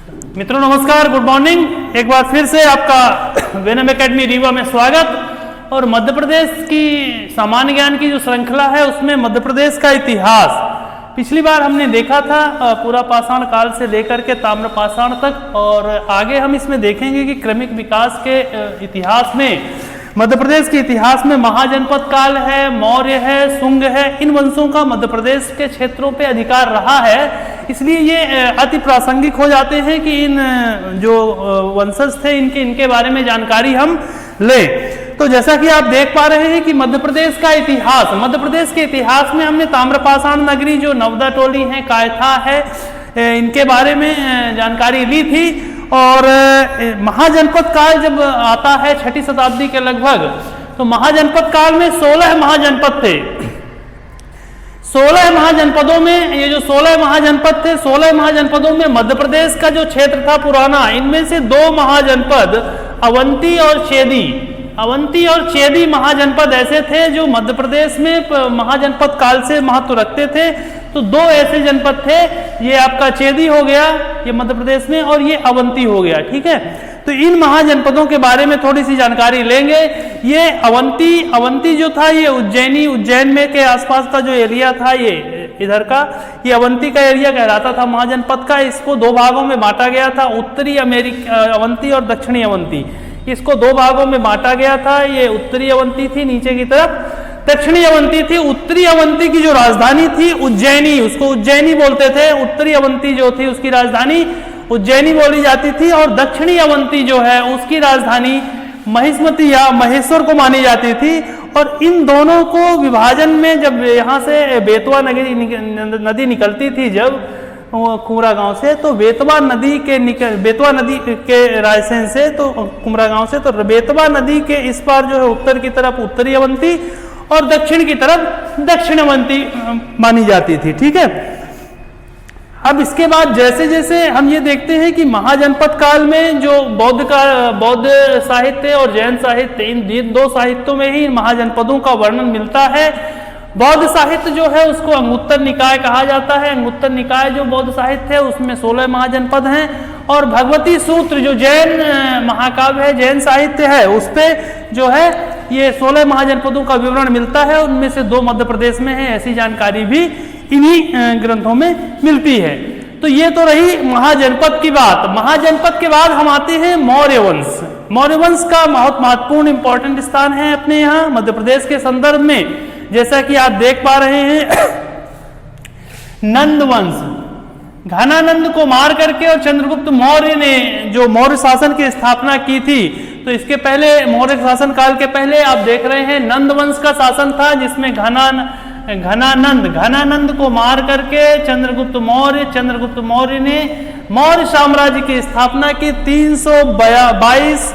मित्रों नमस्कार, good morning. एक बार फिर से आपका वेनम एकेडमी रीवा में स्वागत। और मध्य प्रदेश की सामान्य ज्ञान की जो श्रृंखला है उसमें मध्य प्रदेश का इतिहास पिछली बार हमने देखा था पूरा पाषाण काल से लेकर के ताम्र पाषाण तक, और आगे हम इसमें देखेंगे कि क्रमिक विकास के इतिहास में मध्य प्रदेश के इतिहास में महाजनपद काल है, मौर्य है, शुंग है, इन वंशों का मध्य प्रदेश के क्षेत्रों पे अधिकार रहा है। इसलिए ये अति प्रासंगिक हो जाते हैं कि इन जो वंशज थे इनके बारे में जानकारी हम लें। तो जैसा कि आप देख पा रहे हैं कि मध्य प्रदेश का इतिहास, मध्य प्रदेश के इतिहास में हमने ताम्रपाषाण नगरी जो नवदा टोली है, कायथा है, इनके बारे में जानकारी ली थी। और महाजनपद काल जब आता है 6ठी शताब्दी के लगभग, तो महाजनपद काल में 16 महाजनपद थे। 16 महाजनपदों में ये जो 16 महाजनपद थे, 16 महाजनपदों में मध्य प्रदेश का जो क्षेत्र था पुराना, इनमें से 2 महाजनपद अवंती और चेदी, अवंती और चेदी महाजनपद ऐसे थे जो मध्य प्रदेश में महाजनपद काल से महत्व रखते थे। तो 2 ऐसे जनपद थे, ये आपका चेदी हो गया ये मध्य प्रदेश में, और ये अवंती हो गया। ठीक है, तो इन महाजनपदों के बारे में थोड़ी सी जानकारी लेंगे। ये अवंती जो था ये उज्जैन में के आसपास का जो एरिया था, ये इधर का ये अवंती का एरिया कहलाता था महाजनपद का। इसको 2 भागों में बांटा गया था, उत्तरी अवंती और दक्षिणी अवंती। इसको 2 भागों में बांटा गया था। ये उत्तरी अवंती थी नीचे की तरफ, दक्षिणी अवंती थी। उत्तरी अवंती की जो राजधानी थी उज्जैनी, उसको उज्जैनी बोलते थे। उत्तरी अवंती जो थी उसकी राजधानी उज्जैनी बोली जाती थी, और दक्षिणी अवंती जो है उसकी राजधानी महिष्मती या महेश्वर को मानी जाती थी। और इन दोनों को विभाजन में जब यहाँ से बेतवा नदी निकलती थी, जब कुमरा गांव से, तो बेतवा नदी के रायसेन से, तो कुमरा गांव से, तो बेतवा नदी के इस पार जो है उत्तर की तरफ उत्तरी अवंती और दक्षिण की तरफ दक्षिण अवंती मानी जाती थी। ठीक है, अब इसके बाद जैसे जैसे हम ये देखते हैं कि महाजनपद काल में जो बौद्ध साहित्य और जैन साहित्य, इन 2 साहित्यों में ही महाजनपदों का वर्णन मिलता है। बौद्ध साहित्य जो है उसको अंगुत्तर निकाय कहा जाता है। अंगुत्तर निकाय जो बौद्ध साहित्य है उसमें 16 महाजनपद हैं, और भगवती सूत्र जो जैन महाकाव्य है, जैन साहित्य है, उस पे जो है ये 16 महाजनपदों का विवरण मिलता है। उनमें से 2 मध्य प्रदेश में है, ऐसी जानकारी भी इन्हीं ग्रंथों में मिलती है। तो ये तो रही महाजनपद की बात। महाजनपद के बाद हम आते हैं मौर्य वंश। मौर्य वंश का बहुत महत्वपूर्ण इंपॉर्टेंट स्थान है अपने यहाँ मध्य प्रदेश के संदर्भ में। जैसा कि आप देख पा रहे हैं, नंद वंश, घनानंद को मार करके और चंद्रगुप्त मौर्य ने जो मौर्य शासन की स्थापना की थी, तो इसके पहले मौर्य शासन काल के पहले आप देख रहे हैं नंद वंश का शासन था, जिसमें घनानंद को मार करके चंद्रगुप्त मौर्य ने मौर्य साम्राज्य की स्थापना की 322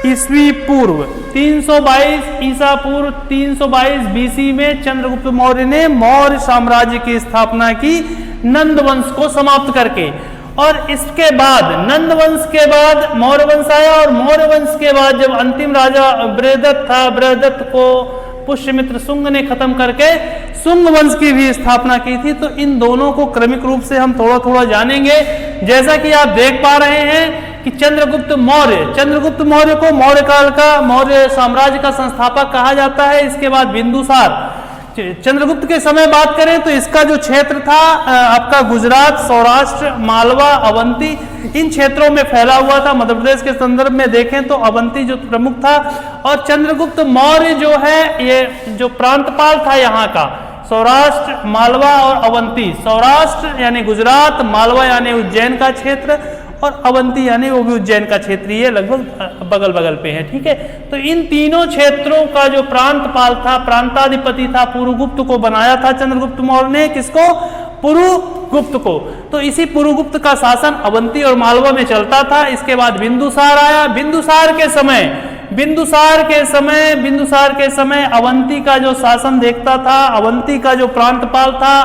ईस्वी पूर्व, 322 ईसा पूर्व, 322 बीसी में चंद्रगुप्त मौर्य ने मौर्य साम्राज्य की स्थापना की नंद वंश को समाप्त करके। और इसके बाद नंद वंश के बाद मौर्य वंश आया, और मौर्य वंश के बाद जब अंतिम राजा बृहदत्त था, बृहदत्त को पुष्यमित्र शुंग ने खत्म करके शुंग वंश की भी स्थापना की थी। तो इन दोनों को क्रमिक रूप से हम थोड़ा थोड़ा जानेंगे। जैसा कि आप देख पा रहे हैं कि चंद्रगुप्त मौर्य को मौर्य काल का, मौर्य साम्राज्य का संस्थापक कहा जाता है। इसके बाद बिंदुसार, चंद्रगुप्त के समय बात करें तो इसका जो क्षेत्र था आपका गुजरात, सौराष्ट्र, मालवा, अवंती, इन क्षेत्रों में फैला हुआ था। मध्य प्रदेश के संदर्भ में देखें तो अवंती जो प्रमुख था, और चंद्रगुप्त मौर्य जो है ये जो प्रांतपाल था यहाँ का, सौराष्ट्र, मालवा और अवंती। सौराष्ट्र यानी गुजरात, मालवा यानी उज्जैन का क्षेत्र, और अवंती यानी वो भी उज्जैन का क्षेत्र, ये लगभग बगल बगल पे है। ठीक है, तो इन तीनों क्षेत्रों का जो प्रांतपाल था, प्रांताधिपति था, पुरुगुप्त को बनाया था चंद्रगुप्त मौर्य ने। किसको? पुरुगुप्त को। तो इसी पुरुगुप्त का शासन अवंती और मालवा में चलता था। इसके बाद बिंदुसार आया। बिंदुसार के समय अवंती का जो शासन देखता था, अवंती का जो प्रांतपाल था,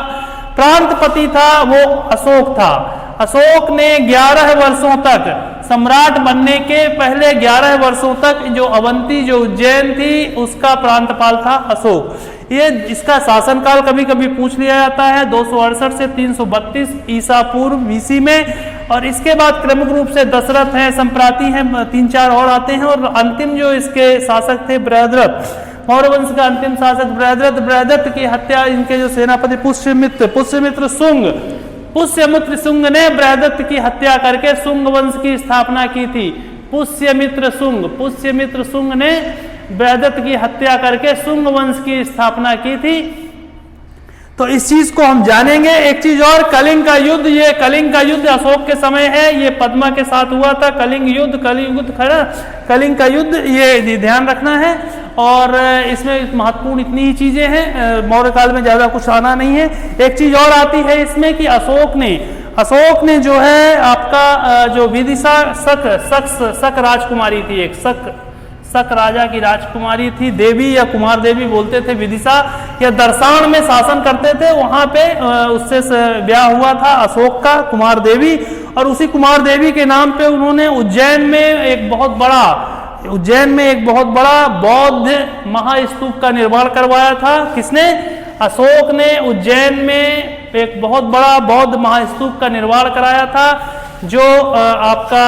प्रांतपति था, वो अशोक था। अशोक ने 11 वर्षों तक, सम्राट बनने के पहले 11 वर्षों तक जो अवंती, जो उज्जैन थी, उसका प्रांतपाल था अशोक। ये इसका शासनकाल कभी कभी पूछ लिया जाता है 268 से 332 ईसा पूर्व बीसी में। और इसके बाद क्रमिक रूप से दशरथ हैं, संप्राति हैं, 3-4 और आते हैं। और अंतिम जो इसके शासक थे बृहद्रथ, मौर्य वंश का अंतिम शासक बृहद्रथ की हत्या इनके जो सेनापति पुष्यमित्र शुंग ने बृहद्रथ की हत्या करके शुंग वंश की स्थापना की थी। पुष्यमित्र शुंग ने बृहद्रथ की हत्या करके शुंग वंश की स्थापना की थी। तो इस चीज को हम जानेंगे। एक चीज और, कलिंग का युद्ध, ये कलिंग का युद्ध अशोक के समय है, ये पद्मा के साथ हुआ था। कलिंग का युद्ध, ये ध्यान रखना है। और इसमें महत्वपूर्ण इतनी ही चीजें हैं, मौर्य काल में ज्यादा कुछ आना नहीं है। एक चीज और आती है इसमें कि अशोक ने जो है आपका जो विदिशा शक राजकुमारी थी, एक शक राजा की राजकुमारी थी, देवी या कुमार देवी बोलते थे, विदिशा या दर्शान में शासन करते थे, वहां पे उससे ब्याह हुआ था अशोक का, कुमार देवी। और उसी कुमार देवी के नाम पे उन्होंने उज्जैन में एक बहुत बड़ा बौद्ध महास्तूप का निर्माण करवाया था। किसने? अशोक ने उज्जैन में एक बहुत बड़ा बौद्ध महास्तूप का निर्माण कराया था, जो आपका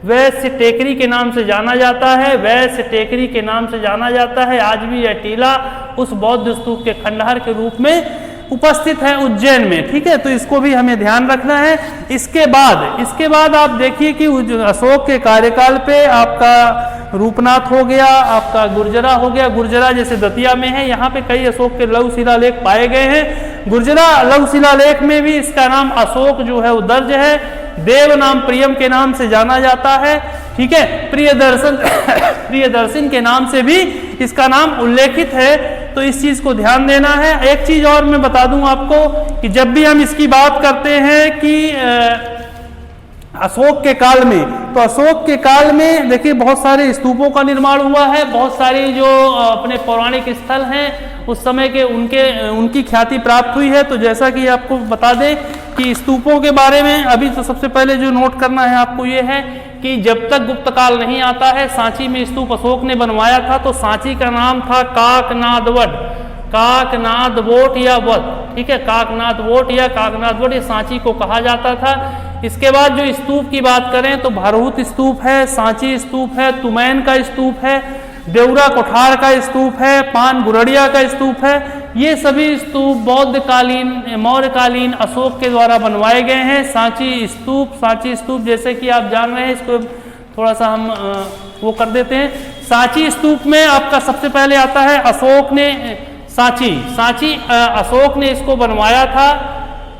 वैश्य टेकरी के नाम से जाना जाता है। वैश्य टेकरी के नाम से जाना जाता है। आज भी यह टीला उस बौद्ध स्तूप के खंडहर के रूप में उपस्थित है उज्जैन में, ठीक है। तो इसको भी हमें ध्यान रखना है। इसके बाद आप देखिए कि अशोक के कार्यकाल पे आपका रूपनाथ हो गया, आपका गुर्जरा हो गया। गुर्जरा जैसे दतिया में है, यहाँ पे कई अशोक के लघु शिलालेख पाए गए हैं। गुर्जरा लघु शिलालेख में भी इसका नाम अशोक जो है वो दर्ज है। देव नाम प्रियम के नाम से जाना जाता है, ठीक है। प्रियदर्शन के नाम से भी इसका नाम उल्लेखित है। तो इस चीज को ध्यान देना है। एक चीज और मैं बता दूं आपको कि जब भी हम इसकी बात करते हैं कि अशोक के काल में, तो अशोक के काल में देखिए बहुत सारे स्तूपों का निर्माण हुआ है। बहुत सारी जो अपने पौराणिक स्थल हैं उस समय के उनकी ख्याति प्राप्त हुई है। तो जैसा कि आपको बता दें कि स्तूपों के बारे में अभी तो सबसे पहले जो नोट करना है आपको ये है कि जब तक गुप्त काल नहीं आता है, सांची में स्तूप अशोक ने बनवाया था। तो सांची का नाम था काकनादवोट या वट, ठीक है। काकनादवोट या काकनादवट, ये सांची को कहा जाता था। इसके बाद जो स्तूप की बात करें तो भरहुत स्तूप है, सांची स्तूप है, तुमैन का स्तूप है, देवरा कोठार का स्तूप है, पान गुरड़िया का स्तूप है। ये सभी स्तूप मौर्यकालीन अशोक के द्वारा बनवाए गए हैं। सांची स्तूप जैसे कि आप जान रहे हैं, इसको थोड़ा सा हम वो कर देते हैं। सांची स्तूप में आपका सबसे पहले आता है अशोक ने अशोक ने इसको बनवाया था।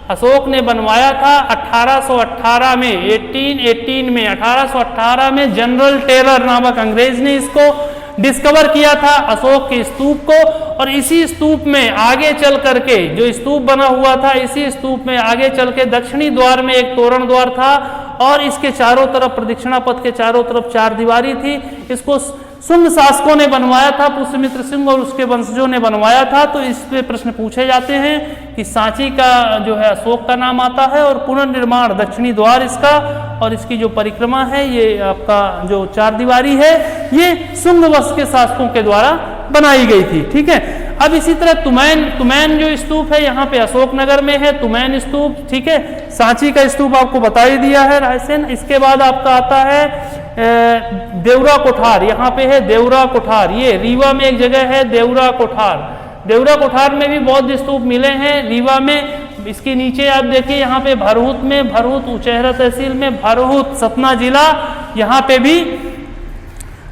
अशोक ने बनवाया था 1818 में, 1818 में जनरल टेलर नामक अंग्रेज ने इसको डिस्कवर किया था, अशोक के स्तूप को। और इसी स्तूप में आगे चल करके जो स्तूप बना हुआ था, इसी स्तूप में आगे चल के दक्षिणी द्वार में एक तोरण द्वार था और इसके चारों तरफ, प्रदक्षिणा पथ के चारों तरफ 4 दीवारी थी। इसको शुंग शासकों ने बनवाया था, पुष्यमित्र सिंह और उसके वंशजों ने बनवाया था। तो इस पे प्रश्न पूछे जाते हैं कि सांची का जो है अशोक का नाम आता है और पुनर्निर्माण दक्षिणी द्वार इसका और इसकी जो परिक्रमा है, ये आपका जो 4 दीवारी है, ये शुंग वंश के शासकों के द्वारा बनाई गई थी, ठीक है। अब इसी तरह तुमैन जो स्तूप है यहाँ पे अशोकनगर में है, तुमैन स्तूप, ठीक है। सांची का स्तूप आपको बता ही दिया है, रायसेन। इसके बाद आपका आता है देवरा कोठार, यहाँ पे है देवरा कोठार, ये रीवा में एक जगह है देवरा कोठार। देवरा कोठार में भी बौद्ध स्तूप मिले हैं रीवा में। इसके नीचे आप देखिए यहाँ पे भरहुत उचेहरा तहसील में, भरहुत सतना जिला, यहाँ पे भी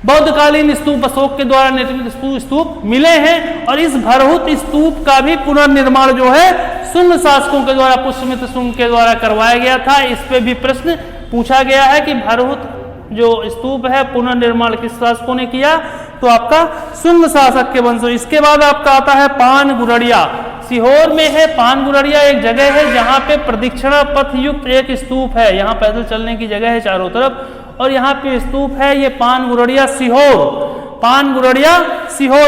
बौद्धकालीन स्तूप अशोक के द्वारा निर्मित स्तूप मिले हैं। और इस भरहुत स्तूप का भी पुनर्निर्माण जो है शुंग शासकों के द्वारा, पुष्यमित्र शुंग के द्वारा करवाया गया था। इस पे भी प्रश्न पूछा गया है कि भरहुत जो स्तूप है पुनर्निर्माण किस शासकों ने किया, तो आपका शुंग शासक के वंश। इसके बाद आपका आता है पान गुरड़िया, सीहोर में है पान गुरड़िया, एक जगह है जहाँ पे प्रदक्षिणा पथ युक्त एक स्तूप है। यहाँ पैदल चलने की जगह है चारों तरफ और यहाँ पे स्तूप है, ये पान गुरड़िया सीहोर।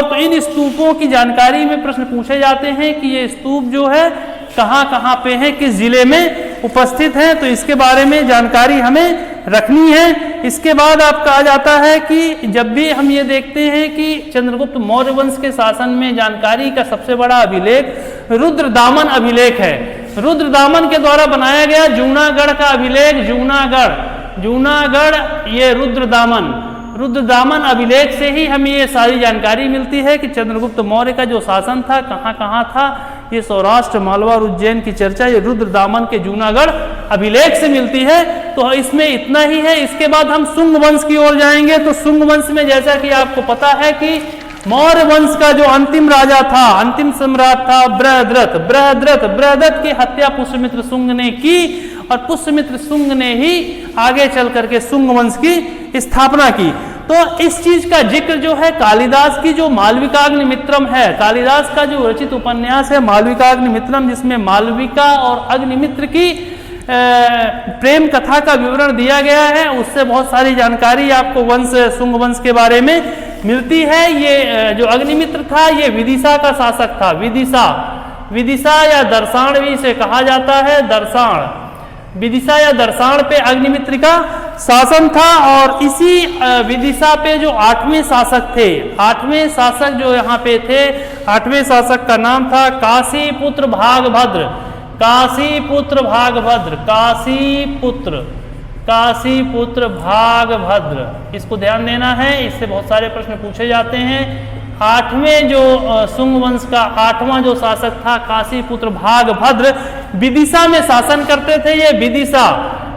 तो इन स्तूपों की जानकारी में प्रश्न पूछे जाते हैं कि ये स्तूप जो है कहाँ पे है, किस जिले में उपस्थित है, तो इसके बारे में जानकारी हमें रखनी है। इसके बाद आपका आ जाता है कि जब भी हम ये देखते हैं कि चंद्रगुप्त मौर्य वंश के शासन में जानकारी का सबसे बड़ा अभिलेख रुद्रदामन अभिलेख है। रुद्रदामन के द्वारा बनाया गया जूनागढ़ का अभिलेख, जूनागढ़ ये रुद्रदामन अभिलेख से ही हमें ये सारी जानकारी मिलती है कि चंद्रगुप्त मौर्य का जो शासन था कहाँ था। ये सौराष्ट्र, मालवा और उज्जैन की चर्चा ये रुद्रदामन के जूनागढ़ अभिलेख से मिलती है। तो इसमें इतना ही है। इसके बाद हम शुंग वंश की ओर जाएंगे। तो शुंग वंश में जैसा कि आपको पता है कि मौर्य वंश का जो अंतिम राजा था, अंतिम सम्राट था बृहद्रथ की हत्या पुष्यमित्र शुंग ने की और पुष्यमित्र शुंग ने ही आगे चल करके शुंग वंश की स्थापना की। तो इस चीज का जिक्र जो है कालिदास की जो मालविकाग्निमित्रम है, कालिदास का जो रचित उपन्यास है मालविकाग्निमित्रम, जिसमें मालविका और अग्निमित्र की प्रेम कथा का विवरण दिया गया है, उससे बहुत सारी जानकारी आपको शुंग वंश के बारे में मिलती है। ये जो अग्निमित्र था ये विदिशा का शासक था। विदिशा या दर्शान भी इसे कहा जाता है। विदिशा या दर्शान पे अग्निमित्र का शासन था। और इसी विदिशा पे जो 8वें शासक थे, 8वें शासक जो यहाँ पे थे, 8वें शासक का नाम था काशीपुत्र भागभद्र। इसको ध्यान देना है, इससे बहुत सारे प्रश्न पूछे जाते हैं। 8वें जो शुंग वंश का 8वां जो शासक था काशीपुत्र भागभद्र विदिशा में शासन करते थे। ये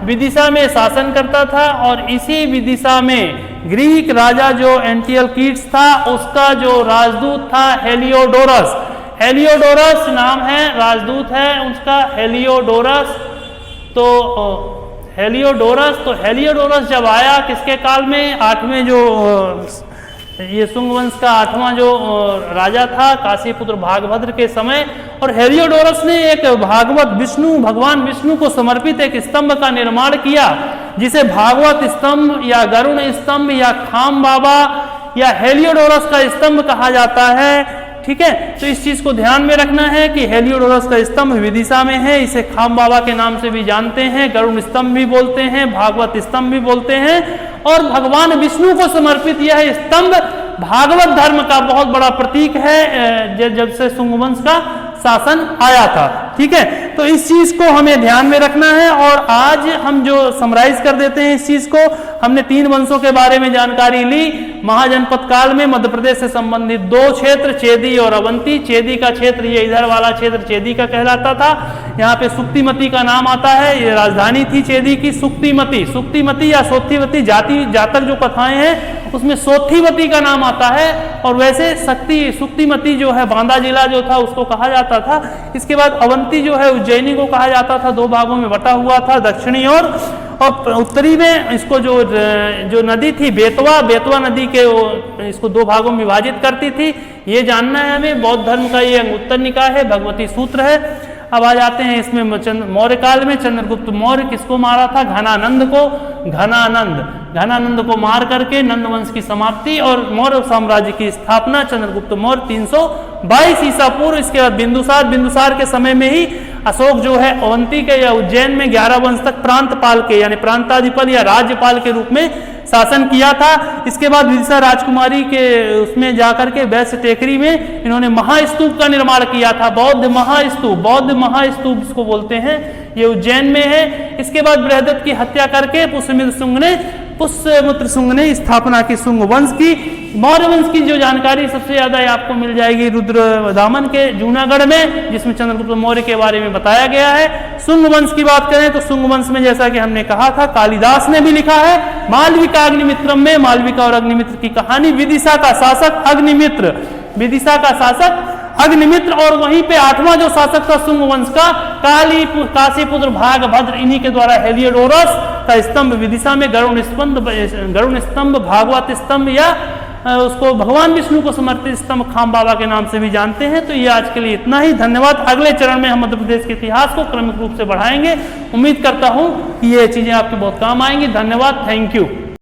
विदिशा में शासन करता था। और इसी विदिशा में ग्रीक राजा जो एंटियोक्लिस था उसका जो राजदूत था हेलियोडोरस नाम है, राजदूत है उसका हेलियोडोरस। तो हेलियोडोरस जब आया किसके काल में, 8वें जो ये शुंग वंश का 8वां जो राजा था काशीपुत्र भागभद्र के समय। और हेलियोडोरस ने एक भगवान विष्णु को समर्पित एक स्तंभ का निर्माण किया, जिसे भागवत स्तंभ या गरुण स्तंभ या खाम बाबा या हेलियोडोरस का स्तंभ कहा जाता है। ठीक है, तो इस चीज को ध्यान में रखना है कि हेलियोडोरस का स्तंभ विदिशा में है। इसे खाम बाबा के नाम से भी जानते हैं, गरुड़ स्तंभ भी बोलते हैं, भागवत स्तंभ भी बोलते हैं। और भगवान विष्णु को समर्पित यह स्तंभ भागवत धर्म का बहुत बड़ा प्रतीक है, जब से शुंग वंश का शासन आया था। ठीक है, तो इस चीज को हमें ध्यान में रखना है। और आज हम जो समराइज कर देते हैं इस चीज को, हमने 3 वंशों के बारे में जानकारी ली। महाजनपद काल में मध्य प्रदेश से संबंधित 2 क्षेत्र, चेदी और अवंती। चेदी का क्षेत्र ये इधर वाला क्षेत्र चेदी का कहलाता था। यहाँ पे सुक्तिमती का नाम आता है, ये राजधानी थी चेदी की। सुक्तिमती या सोत्थीवती जातक जो कथाएं हैं उसमें सोत्थीवती का नाम आता है। और वैसे सुक्तिमती जो है बांदा जिला जो था उसको कहा जाता था। इसके बाद अवंती जो है उज्जैनी को कहा जाता था। 2 भागों में बटा हुआ था, दक्षिणी और उत्तरी में। इसको जो नदी थी बेतवा नदी के इसको 2 भागों में विभाजित करती थी। ये जानना है हमें। बौद्ध धर्म का ये उत्तर निकाय है, भगवती सूत्र है। अब आ जाते हैं इसमें मौर्य काल में चंद्रगुप्त मौर्य किसको मारा था, घनानंद को मार करके नंद वंश की समाप्ति और मौर्य साम्राज्य की स्थापना चंद्रगुप्त मौर्य 322 ईसा पूर्व। इसके बाद बिंदुसार के समय में ही अशोक जो है अवंती के या उज्जैन में 11 वंश तक प्रांतपाल के यानी प्रांताधिपल या राज्यपाल के रूप में शासन किया था। इसके बाद विदिशा राजकुमारी के उसमें जाकर के वैश्य टेकरी में इन्होंने महास्तूप का निर्माण किया था। बौद्ध महास्तूप इसको बोलते हैं, ये उज्जैन में है। इसके बाद बृहद्रथ की हत्या करके पुष्यमित्र शुंग ने स्थापना की शुंग वंश की। मौर्य वंश की जो जानकारी सबसे ज्यादा आपको मिल जाएगी रुद्रदामन के जूनागढ़ में, जिसमें चंद्रगुप्त मौर्य के बारे में बताया गया है। शुंग वंश की बात करें तो शुंग वंश में जैसा कि हमने कहा था कालिदास ने भी लिखा है मालविका अग्निमित्रम में, मालविका और अग्निमित्र की कहानी। विदिशा का शासक अग्निमित्र और वहीं पे 8वां जो शासक था शुंग वंश का काशीपुत्र भागभद्र, इन्हीं के द्वारा हेलियोडोरस का स्तंभ विदिशा में गरुण स्तंभ, भागवत स्तंभ या उसको भगवान विष्णु को समर्पित स्तंभ खाम बाबा के नाम से भी जानते हैं। तो ये आज के लिए इतना ही। धन्यवाद। अगले चरण में हम मध्य प्रदेश के इतिहास को क्रमिक रूप से बढ़ाएंगे। उम्मीद करता हूं कि ये चीजें आपके बहुत काम आएंगी। धन्यवाद। Thank you.